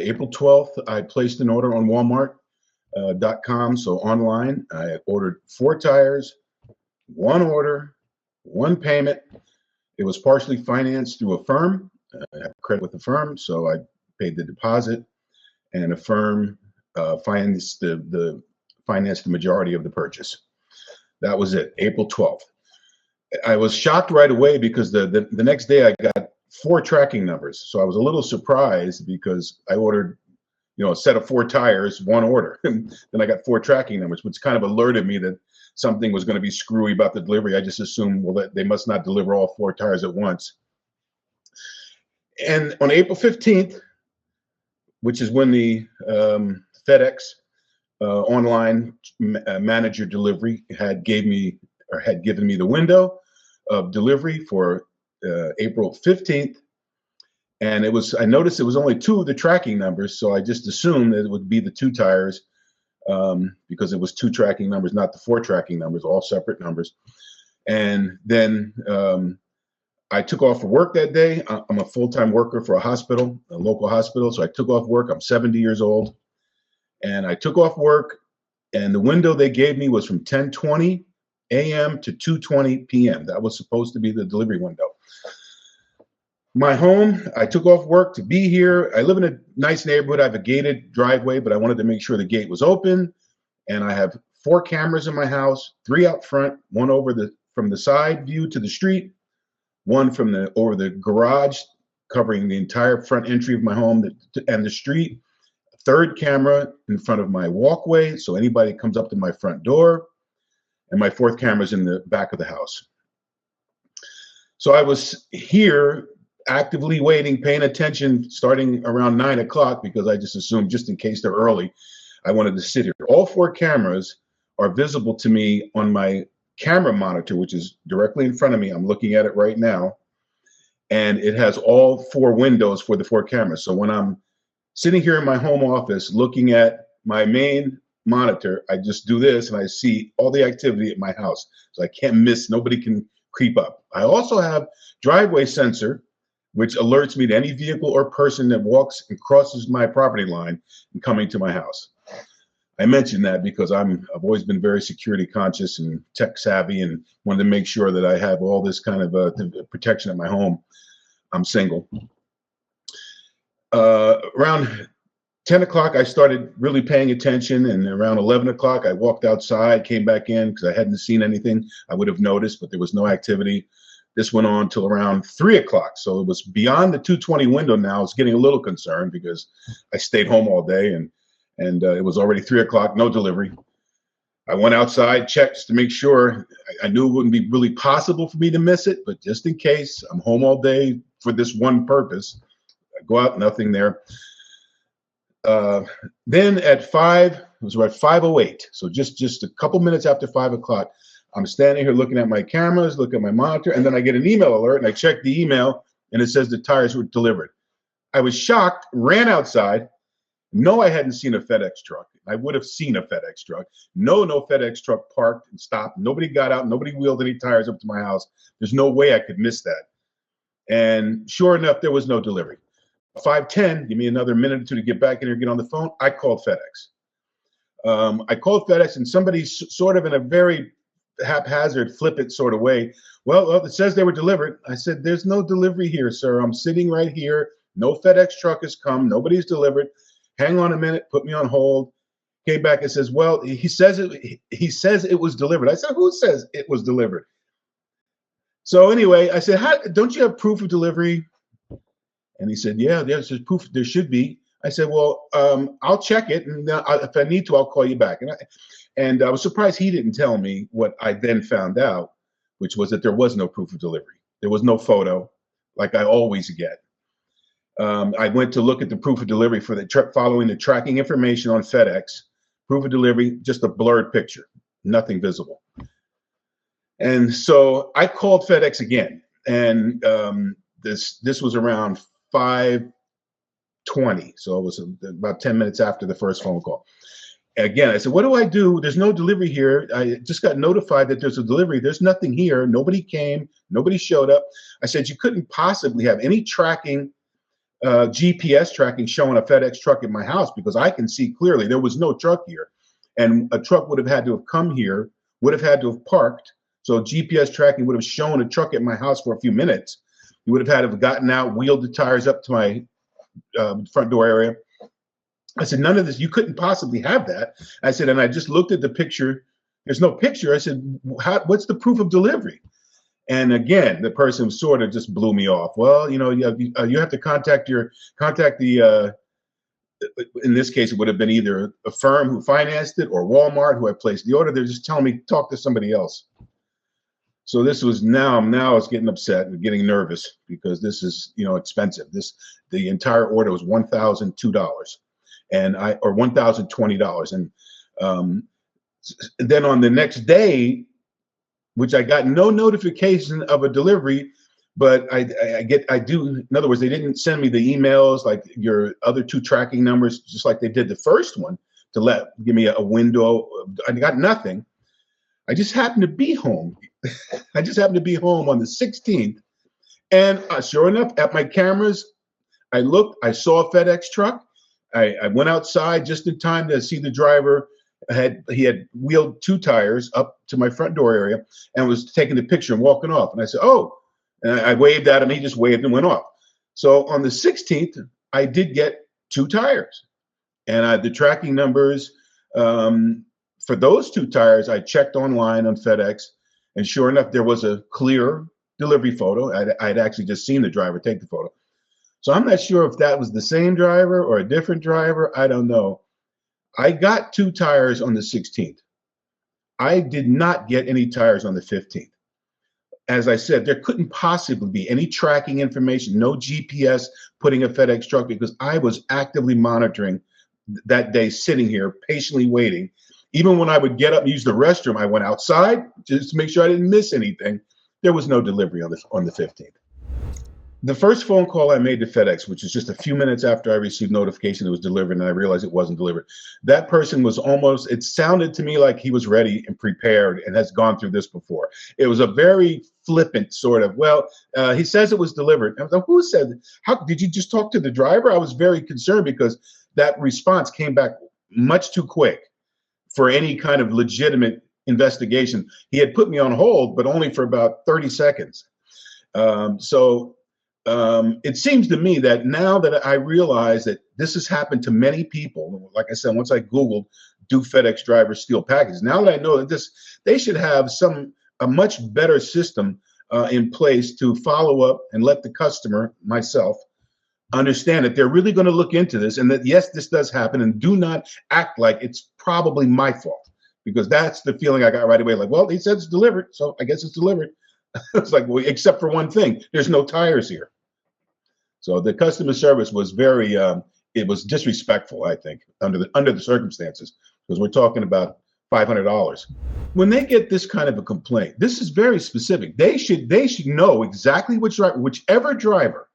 April 12th, I placed an order on Walmart.com. So online, I ordered 4 tires, 1 order, 1 payment. It was partially financed through a firm. I have credit with the firm, so I paid the deposit, and a firm financed the majority of the purchase. That was it, April 12th. I was shocked right away because the next day I got 4 tracking numbers. So I was a little surprised because I ordered, a set of 4 tires, 1 order. And then I got 4 tracking numbers, which kind of alerted me that something was going to be screwy about the delivery. I just assumed, well, that they must not deliver all 4 tires at once. And on April 15th, which is when the FedEx online manager delivery had given me the window of delivery for April 15th. And I noticed it was only 2 of the tracking numbers, so I just assumed that it would be the 2 tires because it was 2 tracking numbers, not the 4 tracking numbers, all separate numbers. And then I took off for work that day. I'm a full-time worker for a local hospital, so I took off work. I'm 70 years old. And I took off work, and the window they gave me was from 10:20 a.m. to 2:20 p.m. That was supposed to be the delivery window. My home, I took off work to be here. I live in a nice neighborhood. I have a gated driveway, but I wanted to make sure the gate was open. And I have 4 cameras in my house, 3 out front, 1 from the side view to the street, 1 over the garage, covering the entire front entry of my home and the street. 3rd camera in front of my walkway, so anybody comes up to my front door, and my 4th camera is in the back of the house. So I was here actively waiting, paying attention, starting around 9 o'clock, because I just assumed, just in case they're early, I wanted to sit here. All 4 cameras are visible to me on my camera monitor, which is directly in front of me. I'm looking at it right now, and it has all 4 windows for the 4 cameras. So when I'm sitting here in my home office looking at my main monitor, I just do this and I see all the activity at my house. So I can't miss, nobody can creep up. I also have driveway sensor, which alerts me to any vehicle or person that walks and crosses my property line and coming to my house. I mention that because I've always been very security conscious and tech savvy, and wanted to make sure that I have all this kind of protection at my home. I'm single. Around 10 o'clock, I started really paying attention, and around 11 o'clock, I walked outside, came back in because I hadn't seen anything I would have noticed, but there was no activity. This went on till around 3 o'clock, so it was beyond the 2:20 window now. I was getting a little concerned because I stayed home all day, and it was already 3 o'clock, no delivery. I went outside, checked just to make sure. I knew it wouldn't be really possible for me to miss it, but just in case, I'm home all day for this one purpose. I go out, nothing there. Then at 5:08, so just a couple minutes after 5 o'clock, I'm standing here looking at my cameras, looking at my monitor, and then I get an email alert, and I check the email, and it says the tires were delivered. I was shocked, ran outside. No, I hadn't seen a FedEx truck. I would have seen a FedEx truck. No FedEx truck parked and stopped. Nobody got out. Nobody wheeled any tires up to my house. There's no way I could miss that. And sure enough, there was no delivery. 5:10, give me another minute or 2 to get back in here, get on the phone. I called FedEx. I called FedEx, and somebody sort of in a very haphazard, flippant sort of way, well, it says they were delivered. I said, there's no delivery here, sir. I'm sitting right here. No FedEx truck has come. Nobody's delivered. Hang on a minute. Put me on hold. Came back and says, well, he says it was delivered. I said, who says it was delivered? So anyway, I said, don't you have proof of delivery? And he said, yeah, there's proof. There should be. I said, well, I'll check it, and if I need to, I'll call you back. And I was surprised he didn't tell me what I then found out, which was that there was no proof of delivery. There was no photo, like I always get. I went to look at the proof of delivery for the following the tracking information on FedEx. Proof of delivery, just a blurred picture, nothing visible. And so I called FedEx again, and this was around 5:20, so it was about 10 minutes after the first phone call. Again, I said, what do I do? There's no delivery here. I just got notified that there's a delivery. There's nothing here. Nobody came. Nobody showed up. I said, you couldn't possibly have any tracking GPS tracking showing a FedEx truck at my house, because I can see clearly there was no truck here. And a truck would have had to have come here, would have had to have parked. So GPS tracking would have shown a truck at my house for a few minutes. You would have had to have gotten out, wheeled the tires up to my front door area. I said, none of this, you couldn't possibly have that. I said, and I just looked at the picture. There's no picture. I said, what's the proof of delivery? And again, the person sort of just blew me off. Well, you have to contact the, in this case, it would have been either a firm who financed it or Walmart who had placed the order. They're just telling me, talk to somebody else. So this was now I was getting upset and getting nervous, because this is, expensive. The entire order was $1,002 or $1,020. And then on the next day, which I got no notification of a delivery, but I do. In other words, they didn't send me the emails like your other two tracking numbers, just like they did the first one, to give me a window. I got nothing. I just happened to be home. I just happened to be home on the 16th, and sure enough, at my cameras, I looked. I saw a FedEx truck. I went outside just in time to see the driver. He had wheeled two tires up to my front door area and was taking the picture and walking off. And I said, "Oh," and I waved at him. He just waved and went off. So on the 16th, I did get two tires, and the tracking numbers for those two tires, I checked online on FedEx, and sure enough, there was a clear delivery photo. I'd actually just seen the driver take the photo. So I'm not sure if that was the same driver or a different driver. I don't know. I got two tires on the 16th. I did not get any tires on the 15th. As I said, there couldn't possibly be any tracking information, no GPS putting a FedEx truck, because I was actively monitoring that day, sitting here patiently waiting. Even when I would get up and use the restroom, I went outside just to make sure I didn't miss anything. There was no delivery on the 15th. The first phone call I made to FedEx, which was just a few minutes after I received notification it was delivered, and I realized it wasn't delivered, that person was it sounded to me like he was ready and prepared and has gone through this before. It was a very flippant sort of, he says it was delivered. I was like, who said it? How did you just talk to the driver? I was very concerned, because that response came back much too quick for any kind of legitimate investigation. He had put me on hold, but only for about 30 seconds. It seems to me that now that I realize that this has happened to many people, like I said, once I Googled, do FedEx drivers steal packages? Now that I know that they should have a much better system in place to follow up and let the customer, myself, understand that they're really going to look into this, and that, yes, this does happen, and do not act like it's probably my fault, because that's the feeling I got right away. Like, well, he said it's delivered, so I guess it's delivered. It's like, well, except for one thing, there's no tires here. So the customer service was it was disrespectful, I think, under the circumstances, because we're talking about $500. When they get this kind of a complaint, this is very specific. They should know exactly whatever driver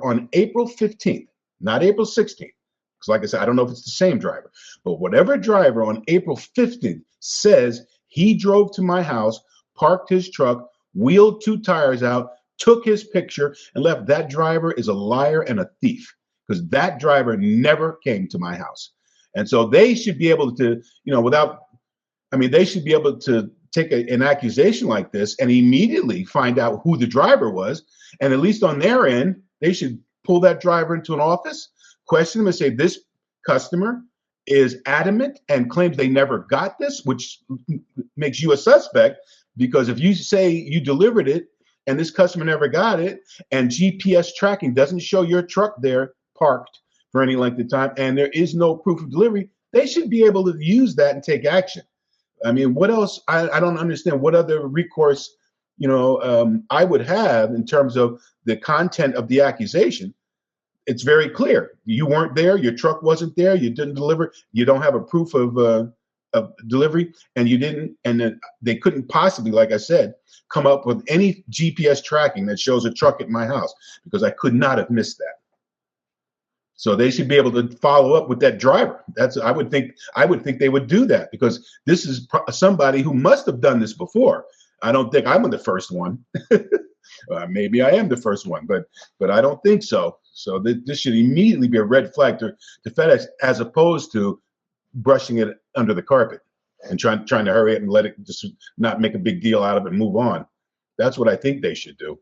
on April 15th, not April 16th, because like I said, I don't know if it's the same driver, but whatever driver on April 15th says he drove to my house, parked his truck, wheeled two tires out, took his picture, and left, that driver is a liar and a thief, because that driver never came to my house. And so they should be able to, they should be able to take an accusation like this and immediately find out who the driver was. And at least on their end, they should pull that driver into an office, question them, and say, this customer is adamant and claims they never got this, which makes you a suspect, because if you say you delivered it and this customer never got it, and GPS tracking doesn't show your truck there parked for any length of time, and there is no proof of delivery, they should be able to use that and take action. I mean, what else? I don't understand what other recourse, I would have in terms of the content of the accusation. It's very clear. You weren't there. Your truck wasn't there. You didn't deliver. You don't have a proof of delivery, and you didn't. And they couldn't possibly, like I said, come up with any GPS tracking that shows a truck at my house, because I could not have missed that. So they should be able to follow up with that driver. I would think they would do that, because this is somebody who must have done this before. I don't think I'm the first one. Maybe I am the first one, but I don't think so. So this should immediately be a red flag to FedEx, as opposed to brushing it under the carpet and trying to hurry it and let it just not make a big deal out of it and move on. That's what I think they should do.